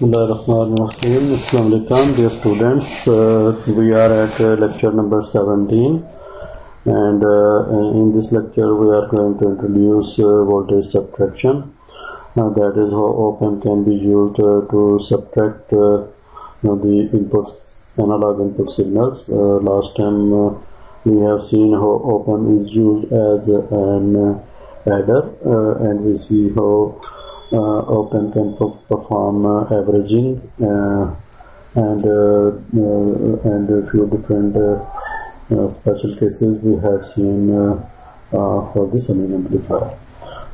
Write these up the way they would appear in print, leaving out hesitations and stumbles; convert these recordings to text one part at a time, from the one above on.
Bismillahirrahmanirrahim. Assalamu alaikum, dear students. We are at lecture number 17, and in this lecture we are going to introduce voltage subtraction. That is how op-amp can be used to subtract the inputs, analog input signals. Last time we have seen how op-amp is used as an adder, and we see how op-amp can perform averaging and a few different special cases we have seen for the summing amplifier.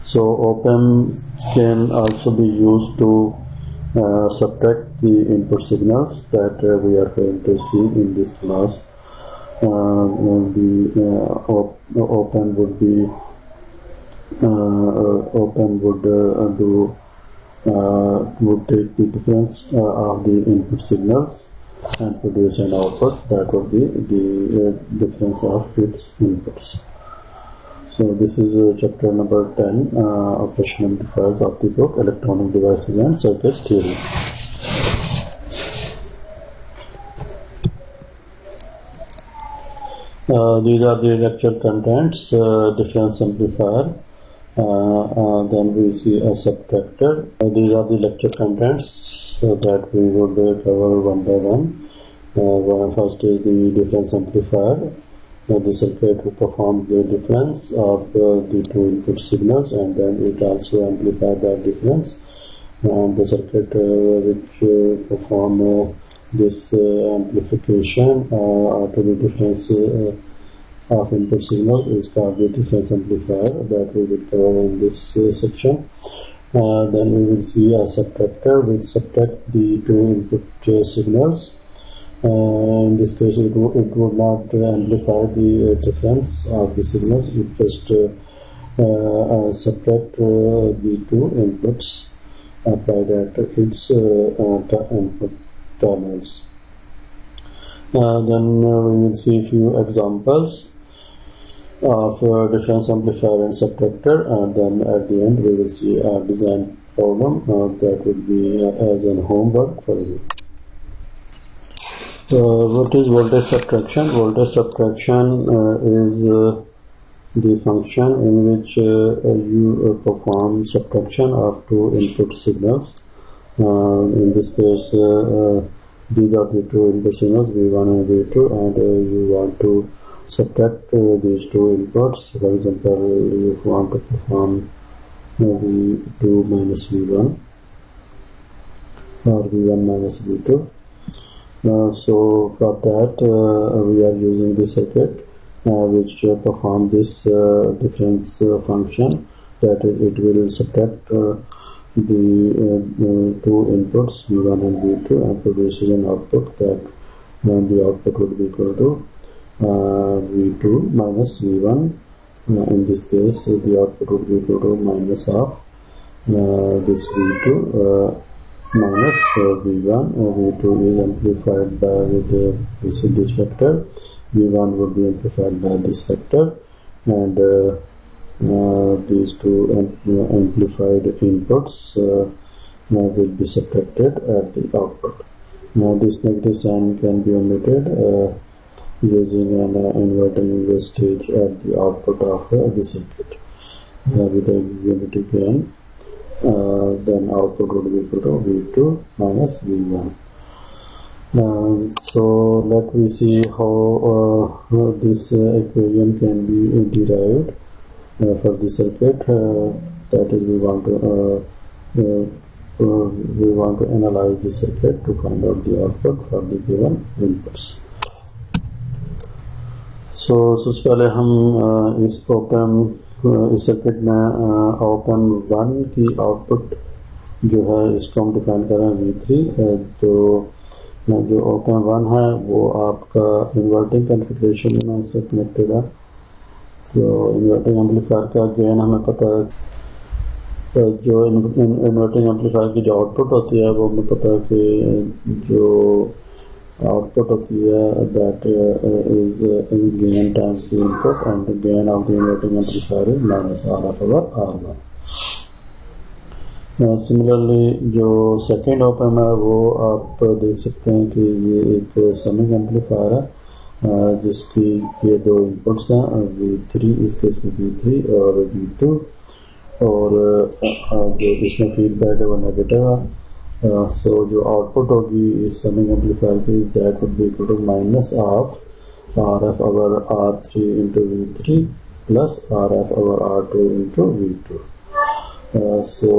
So op-amp can also be used to subtract the input signals that we are going to see in this class. Op-amp would be would take the difference of the input signals and produce an output that would be the difference of its inputs. So this is chapter number 10, operation amplifiers of the book Electronic Devices and Circuit Theory. These are the lecture contents: difference amplifier, then we see a subtractor. These are the lecture contents that we would cover one by one. First is the difference amplifier, the circuit to perform the difference of the two input signals, and then it also amplifies that difference, and the circuit which perform this amplification to the difference of input signal is called the difference amplifier, that we will cover in this section. Then we will see a subtractor which subtract the two input signals. In this case it would not amplify the difference of the signals, it just subtract the two inputs applied at its input terminals. Then we will see a few examples of difference amplifier and subtractor, and then at the end we will see a design problem that would be as an homework for you. What is voltage subtraction? Voltage subtraction is the function in which you perform subtraction of two input signals. In this case these are the two input signals V1 and V2, and you want to subtract these two inputs. For example, if you want to perform V2 minus V1 or V1 minus V2. So for that we are using the circuit which perform this difference function, that it will subtract the two inputs V1 and V2 and produces an output that the output would be equal to V2 minus V1. In this case the output would be equal to minus of this V2 minus V1. V2 is amplified by this vector, V1 would be amplified by this vector, and these two amplified inputs will be subtracted at the output. Now this negative sign can be omitted using an inverting stage at the output of the circuit with a unity gain. Then output would be equal to V2 minus V1. So let me see how this equation can be derived for the circuit. That is, we want to analyze the circuit to find out the output for the given inputs. So सबसे पहले हम इस op-amp इस circuit में op-amp 1 की output जो है इसको हम डिफाइन करें V3. जो op-amp 1 है वो आपका इन्वर्टिंग कॉन्फ़िगरेशन में इससे कनेक्टेड है. तो इन्वर्टिंग एम्पलीफायर का गेन हमें पता है, तो जो इन्वर्टिंग एम्पलीफायर की जो आउटपुट होती है वो हमें पता है कि जो output of that is gain times the input, and the gain of the inverting amplifier is minus R of our R1. Similarly जो सेकेंड ऑप एम्प है वो आप देख सकते हैं कि ये एक समिंग एम्पलीफायर है जिसकी ये दो इनपुट्स हैं V3 इस केस में V3 और V2 और जो इसमें फीडबैक है वो नेगेटिव है सो जो आउटपुट होगी इस समिंग एम्पलीफायर की that would be equal to minus of RF over R3 into V3 plus RF over R2 into V2 so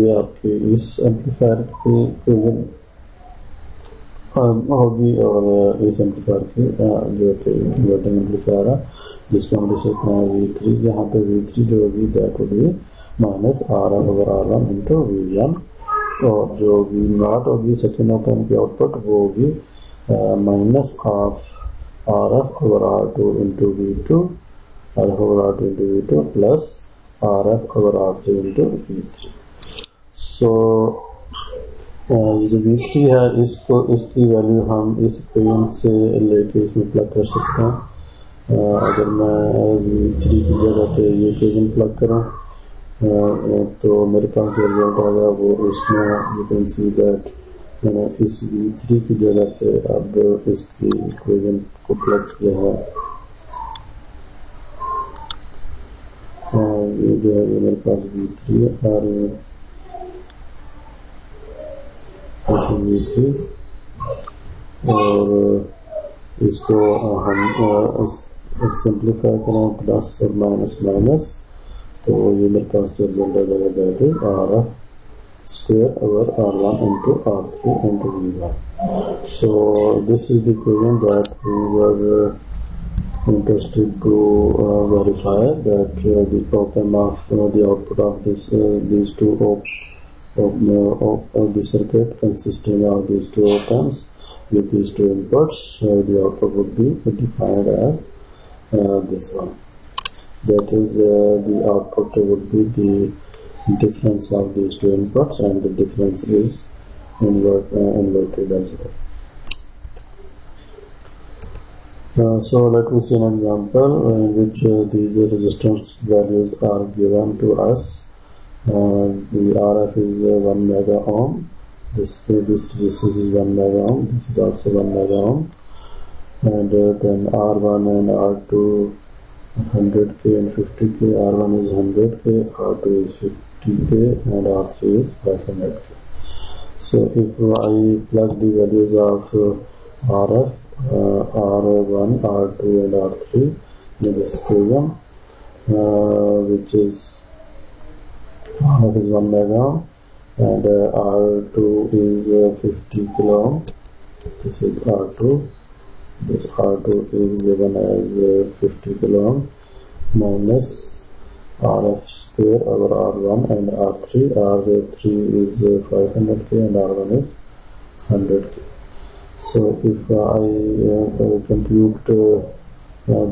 ये आपकी इस एम्पलीफायर की होगी और इस एम्पलीफायर की जो कि कन्वर्टिंग एम्पलीफायर है जिसको हम लिख सकते हैं V3 यहाँ पे V3 जो होगी that would B minus RF over R1 into V1 और जो V0 होगी सेकेंड ऑप एम्प की आउटपुट वो होगी minus of RF over R2 into V2 RF over R2 into V2 plus RF over R3 into V3 सो ये जो V3 है इसको इसकी वैल्यू हम इस इक्वेशन से लेके इसमें प्लग कर सकते हैं अगर मैं V3 की जगह पे ये इक्वेशन प्लग करूँ तो मेरे पास जो रिजल्ट आएगा वो उसमें यू कैन सी दैट मैंने इस V3 की जगह पे अब इसकी इक्वेशन को प्लग किया है ये जो है ये मेरे पास V3 है और V3 और इसको हम सिंप्लीफाई करें प्लस और माइनस माइनस तो ये मेरे पास जो रिजल्ट आ जाएगा that is RF square over R1 into R3 into V1 so this is the equation that we were interested to verify that the op amp of the output of this these two of the circuit consisting of these two op amps with these two inputs the output would be defined as this one that is the output would be the difference of these two inputs and the difference is inverted as well. So let me see an example in which these resistance values are given to us. The RF is 1 mega ohm. This resistance is 1 mega ohm. This is also 1 mega ohm. And then R1 and R2 100k and 50k. R1 is 100k. R2 is 50k and R3 is 500k. So if I plug the values of RF, R1, R2 and R3 in this equation, which is RF is 1 mega ohm and R2 is 50 kilo ohm. This is R2. This R2 is given as 50 kilo ohm minus RF square over R1 and R3. R3 is 500k and R1 is 100k. So if I compute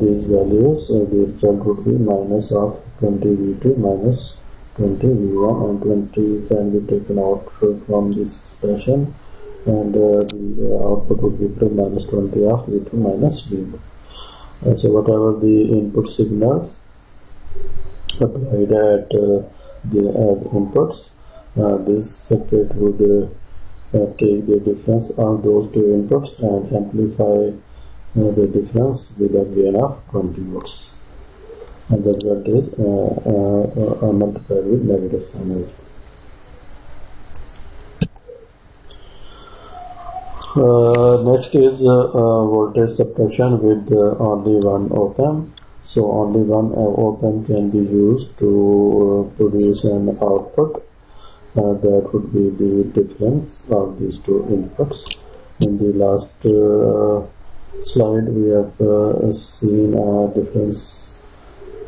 these values, the result would be minus of 20 V2 minus 20 V1 and 20 can be taken out from this expression and the output would be minus 20 of V2 minus V1. So whatever the input signals applied at as inputs, this circuit would take the difference of those two inputs and amplify the difference with a gain of 20 volts. And the result is multiplied with negative sign as well. Next is voltage subtraction with only one op amp. So only one op amp can be used to produce an output that would be the difference of these two inputs. In the last slide we have seen a difference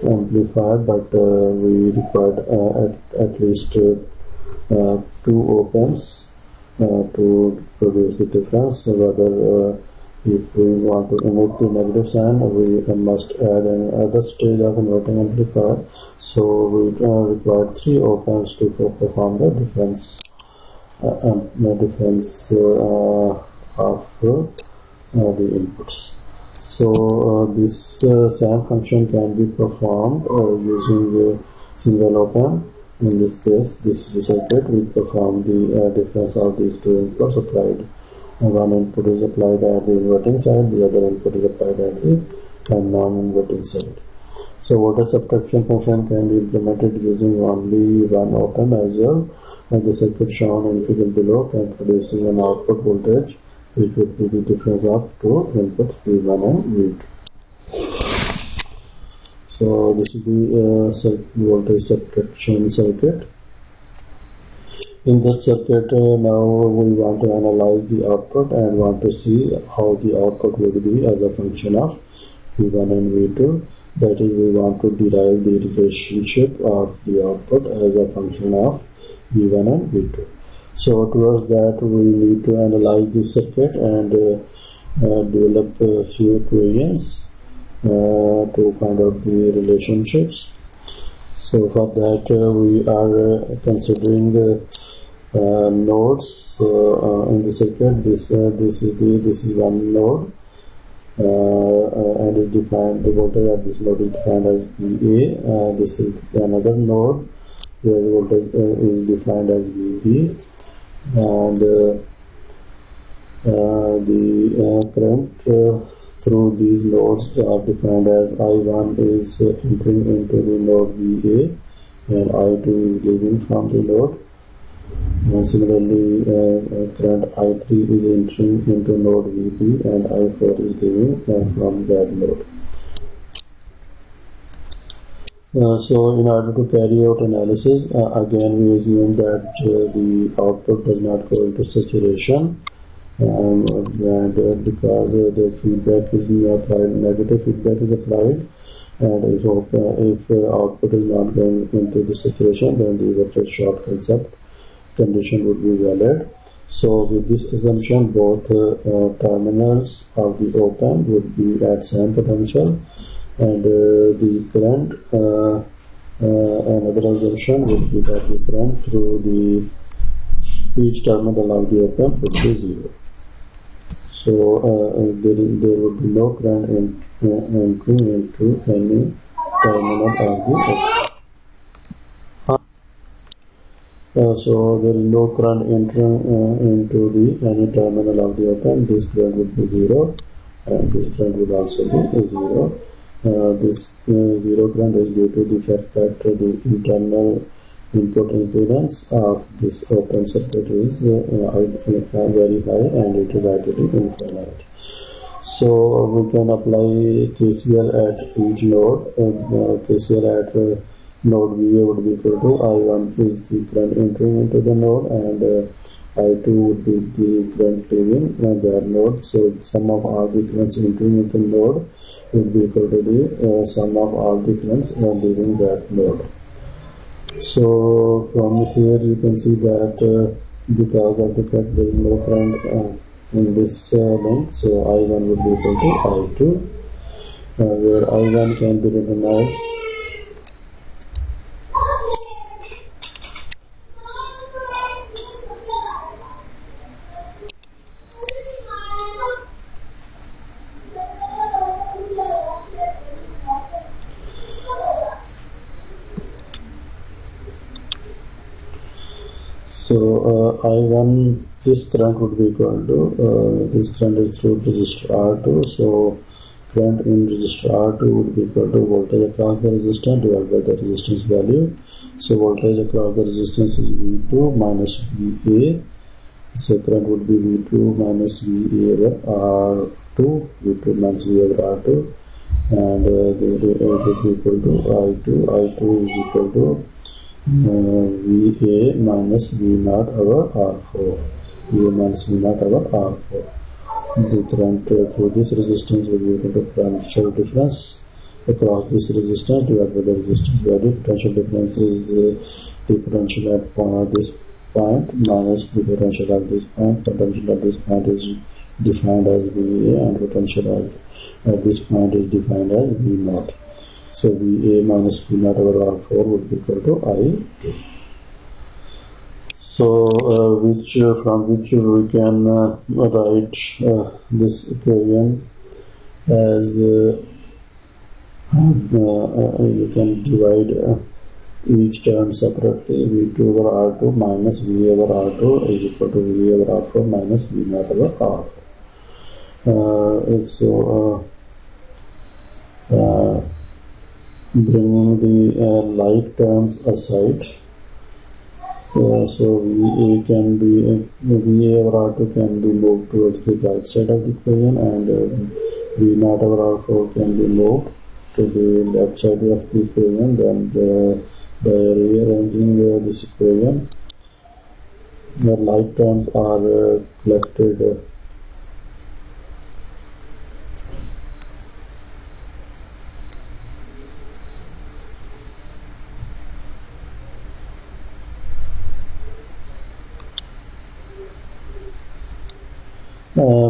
amplifier, but we required at least two op amps to produce the difference. Whether if we want to emit the negative sign, we must add another stage of inverting amplifier. So we require three op amps to perform the difference of the inputs. So this SAM function can be performed using a single op amp In this case, this is the circuit. We perform the difference of these two inputs applied. One input is applied at the inverting side, the other input is applied at the non-inverting side. So voltage subtraction function can be implemented using only one op-amp as well. And the circuit shown in figure below can produce an output voltage which would be the difference of two inputs V1 and V2. So this is the voltage subtraction circuit. In this circuit, now we want to analyze the output and want to see how the output will be as a function of V1 and V2. That is, we want to derive the relationship of the output as a function of V1 and V2. So towards that, we need to analyze the circuit and develop a few equations to find out the relationships. So for that, we are considering nodes in the circuit. This is one node, and is defined, the voltage at this node is defined as VA. This is another node where the voltage is defined as VB, and the current through these nodes are defined as I1 is entering into the node VA and I2 is leaving from the node. And similarly, current I3 is entering into node VB and I4 is leaving from that node. So in order to carry out analysis, again we assume that the output does not go into saturation, and because the feedback is applied, negative feedback is applied, and if output is not going into the saturation, then the virtual short concept condition would be valid. So with this assumption, both terminals of the op-amp would be at same potential, and the current, another assumption would be that the current through the each terminal of the op-amp would be zero. So there would be no current entering into any terminal of the op-amp. So there is no current entering into the any terminal of the op-amp. This current would be zero, and this current would also be zero. This zero current is due to the fact that the internal input impedance of this op-amp circuit is very high and it is ideally infinite. So we can apply KCL at each node. KCL at node VA would be equal to I1 is the current entering into the node, and I2 would be the current leaving that node. So sum of all the currents entering into the node would be equal to the sum of all the currents leaving that node. So from here you can see that because of the fact there is no current in this length, so I1 would be equal to I2, where I1 can be written as I1, this current would be equal to, this current is through resistor R2, so current in resistor R2 would be equal to voltage across the resistance divided by the resistance value. So voltage across the resistance is V2 minus VA, so current would be V2 minus VA over R2, V2 minus VA over R2, and it would be equal to I2 is equal to VA minus V0 over R4, VA minus V0 over R4. The current through this resistance will be equal to potential difference across this resistance divided by the resistance value. Potential difference is the potential at this point minus the potential at this point. Potential at this point is defined as VA, and potential at this point is defined as V0. So VA minus V0 over R4 would be equal to I2. So from which we can write this equation as you can divide each term separately. V2 over R2 minus V over R2 is equal to V over R4 minus V naught over R4. Bringing the like terms aside, so VA can be VA over R2 can be moved towards the right side of the equation, and V naught over R4 can be moved to the left side of the equation. Then by rearranging this equation, the like terms are collected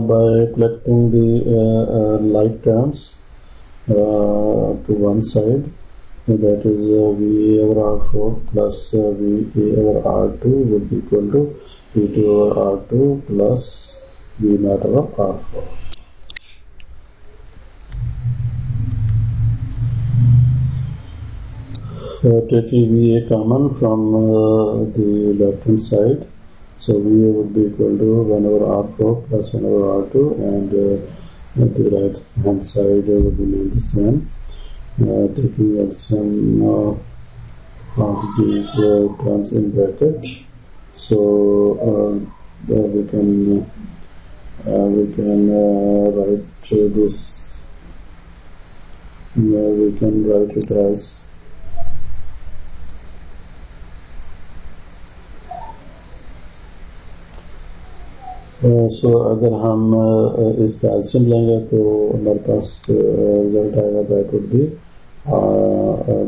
by collecting the like terms to one side, that is VA over R4 plus VA over R2 would be equal to V2 over R2 plus V naught over R4. Taking VA common from the left hand side, so VA would be equal to 1 over R4 plus 1 over R2, and the right hand side would remain the same. Taking LCM of these terms in bracket, so we can write this. We can write it as सो अगर हम इसका एल्सियम लेंगे तो हमारे पास result आएगा, that would B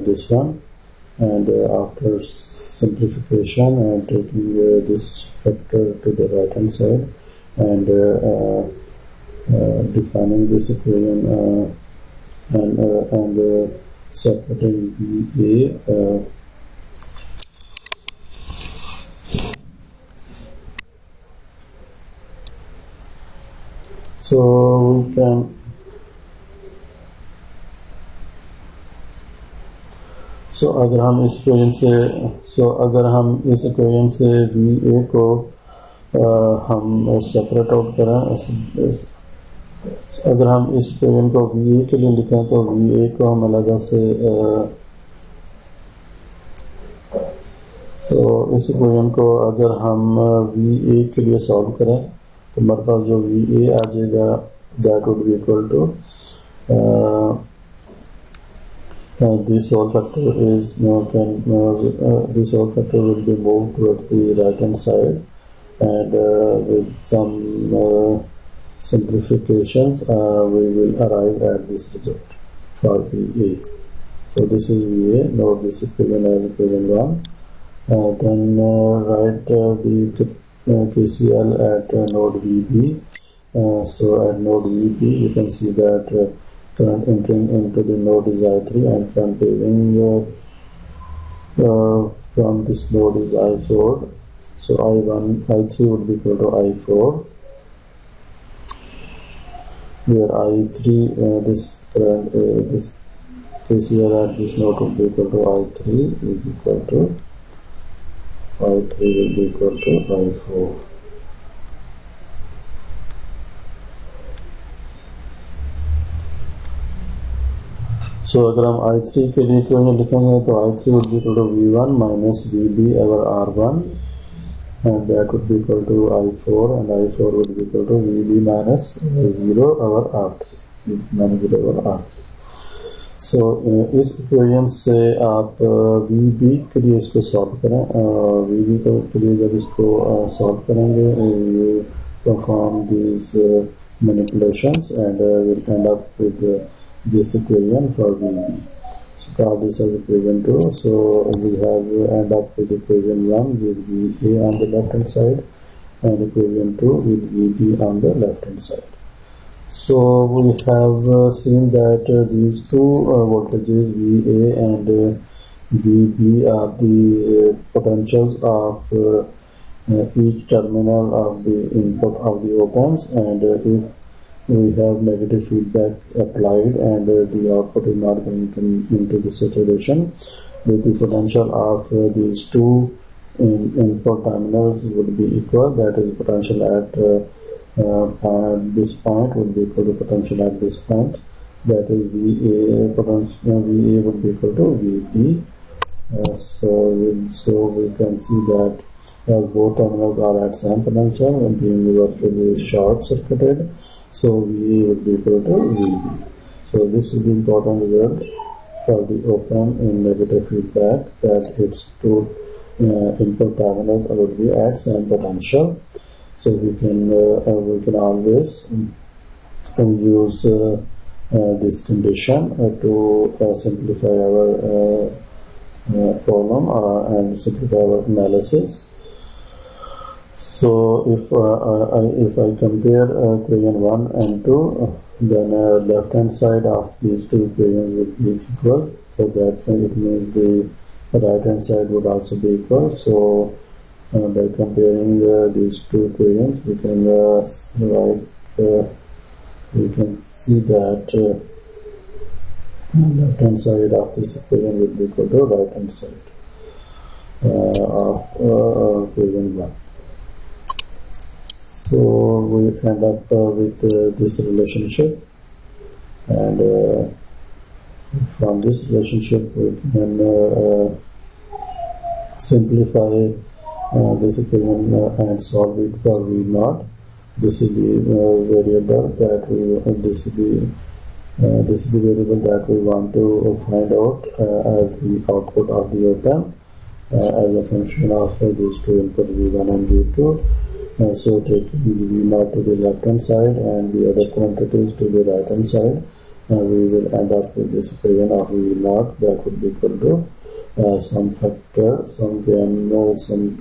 this one, and after simplification and taking this factor to the right hand side and defining this equation and separating VA so we can अगर हम इस इक्वेशन से VA को हम सेपरेट आउट करें, अगर हम इस इक्वेशन को VA के लिए लिखें तो VA को हम अलग से इस इक्वेशन को अगर हम VA के लिए सॉल्व करें तो हमारे पास जो VA आ जाएगा, that would be equal to this whole factor is this whole factor will be moved towards the right hand side, and with some simplifications we will arrive at this result for VA. So this is VA. Note this equation as equation 1. Then write the KCL at node VB. So at node VB you can see that current entering into the node is I3 and current leaving from this node is I4. So I3 would be equal to I4, where I3 this current this KCL at this node would be equal to I3 is equal to I3 will be equal to I4. So अगर हम I3 के लिए equation लिखेंगे तो I3 would be equal to V1 minus VB over R1, and that would be equal to I4, and I4 would be equal to VB minus 0 over R3, minus 0 over R3. So इस equation से आप VB के लिए इसको solve करें, VB के लिए जब इसको सॉल्व करेंगे you perform these manipulations and will end up with this equation for VB. So call this as equation 2. So we have end up with equation 1 with VA on the left hand side and equation 2 with VB on the left hand side. So we have seen that these two voltages VA and VB are the potentials of each terminal of the input of the op-amps, and if we have negative feedback applied and the output is not going into the saturation, the potential of these two input terminals would be equal. That is, potential at this point would be equal to potential at this point. That is, VA potential VA would be equal to VP. So we can see that as both terminals are at same potential and being virtually short circuited, so VA would be equal to VB. So this is the important result for the op-amp in negative feedback, that its two input terminals would be at same potential. So we can always use this condition to simplify our problem and simplify our analysis. So if I compare equation 1 and 2, then left hand side of these two equations would be equal, so that it means the right hand side would also be equal. So by comparing these two equations, we can see that left hand side of this equation would be equal to right hand side of equation 1. So we end up with this relationship, and from this relationship we can simplify this equation and solve it for V0. This is the variable that this is the variable that we want to find out as the output of the op-amp as a function of these two input V1 and V2. So taking V0 to the left hand side and the other quantities to the right hand side, we will end up with this equation of V0 that would be equal to some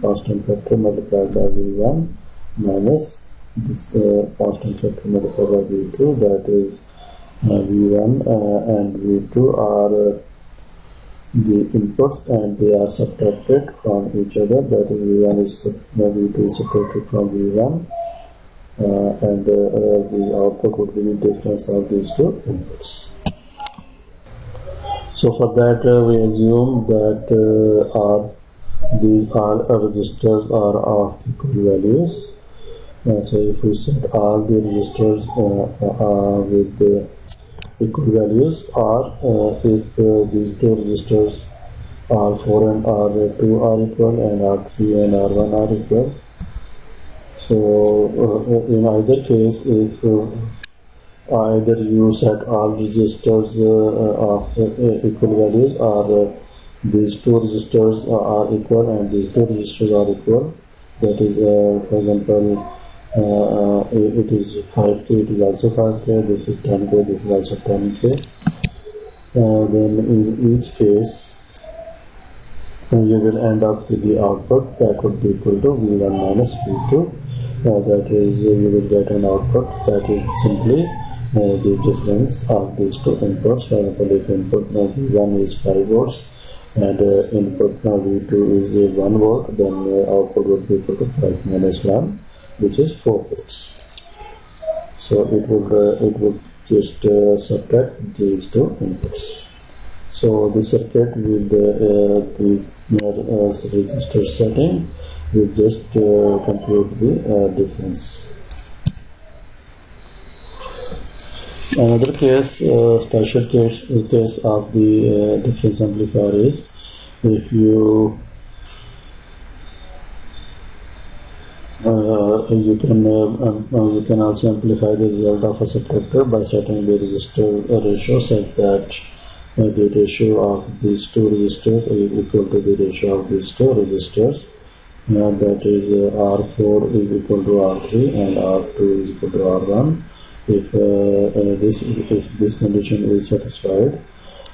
constant factor multiplied by V1 minus this constant factor multiplied by V2, that is V1 and V2 are the inputs and they are subtracted from each other. That is, V1 is subtracted from V1 and the output would be the difference of these two inputs. So for that we assume that these all resistors are of equal values. So if we set all the resistors with equal values, or if these two resistors R4 and R2 are equal and R3 and R1 are equal. So in either case, if either you set all resistors of equal values, or these two resistors are equal and these two resistors are equal, that is for example it is 5k, it is also 5k, this is 10k, this is also 10k. Then in each case you will end up with the output that would be equal to V1 minus V2. That is, you will get an output that is simply the difference of these two inputs. For example, if input V1 is 5 volts and input V2 is 1 volt, then output would be equal to 5 minus 1, which is 4 volts. So it would just subtract these two inputs. So the circuit with the resistor setting will just compute the difference. Another case, special case of the difference amplifier is if you can also amplify the result of a subtractor by setting the resistor ratio such that the ratio of these two resistors is equal to the ratio of these two resistors. That is, R4 is equal to R3 and R2 is equal to R1. If this condition is satisfied,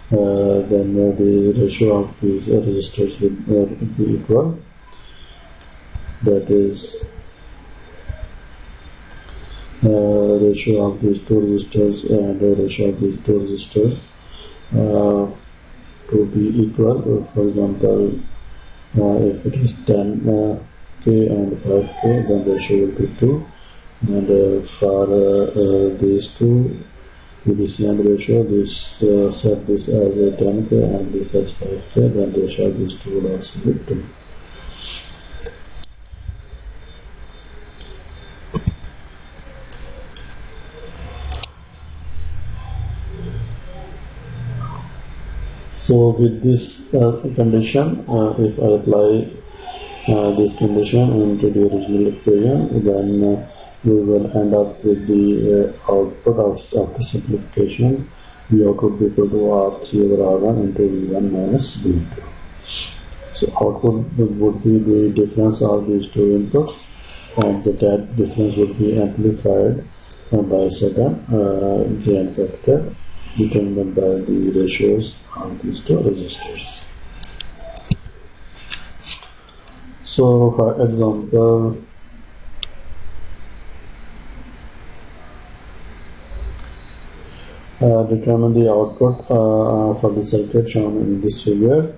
then the ratio of these resistors will be equal. That is, ratio of these two resistors and the ratio of these two resistors to be equal. For example, if it is 10k and 5k, then ratio will be 2. And for these two with this AND ratio, this set this as a 10k and this as 5k, then ratio of these two will also be 2. So with this condition, if I apply this condition into the original equation, then we will end up with the output after simplification. The output will be equal to R3 over R1 into V1 minus V2. So output would be the difference of these two inputs, and that difference would be amplified by a certain gain factor determined by the ratios of these two resistors. So for example, determine the output for the circuit shown in this figure,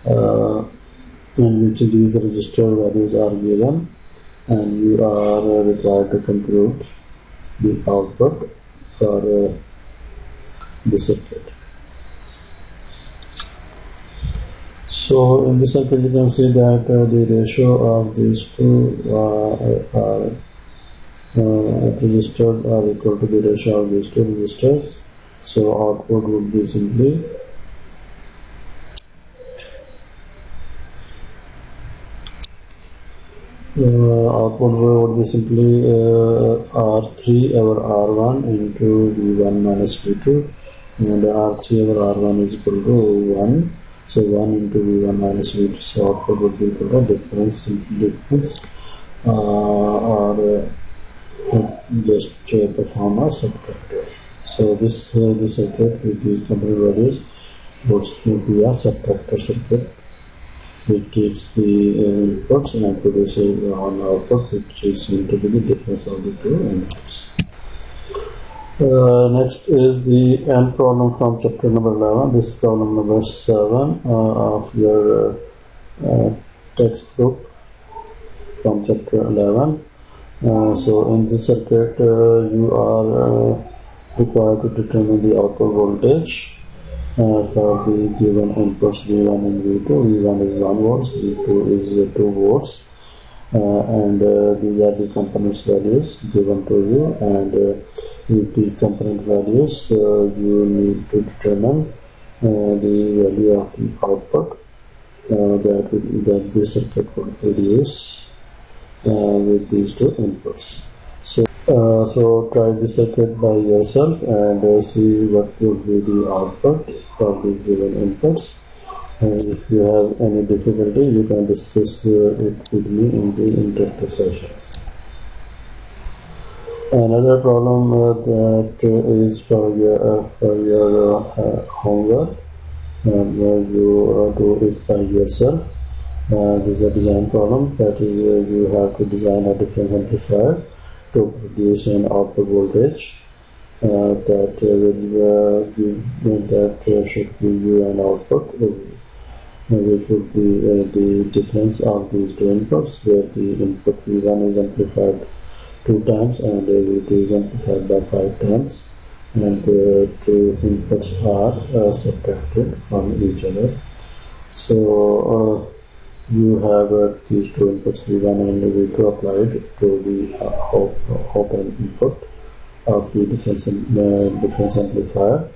in which these resistor values are given, and you are required to compute the output for the circuit. So in this circuit you can see that the ratio of these two resistors are equal to the ratio of these two resistors. So output would be simply R3 over R1 into V1 minus V2, and R3 over R1 is equal to 1. So 1 into V1 minus V2. So output would be equal to difference or just perform a subtractor. So this circuit with these component values would be a subtractor circuit, which takes the inputs and produces an output which is seen to be the difference of the two inputs. Next is the end problem from chapter number 11. This is problem number 7 of your textbook from chapter 11. So in this circuit you are required to determine the output voltage for the given inputs V1 and V2. V1 is 1 volts, V2 is 2 volts, and these are the components values given to you, and with these component values you need to determine the value of the output that this circuit will produce with these two inputs. So try the circuit by yourself and see what would be the output of the given inputs. And if you have any difficulty, you can discuss it with me in the interactive sessions. Another problem that is for your homework, and you do it by yourself. This is a design problem, that is you have to design a difference amplifier to produce an output voltage that should give you an output which would be the difference of these two inputs, where the input V1 is amplified 2 times and V2 is amplified by 5 times, and the two inputs are subtracted from each other. So you have these two inputs V1 and V2 applied to the open input of the difference amplifier,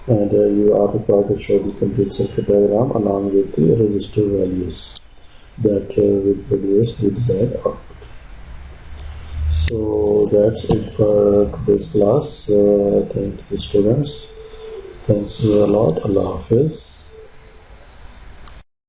and you are required to show the complete circuit diagram along with the resistor values that will produce the desired output. So that's it for today's class. Thank you, students. Thanks a lot. Allah Hafiz.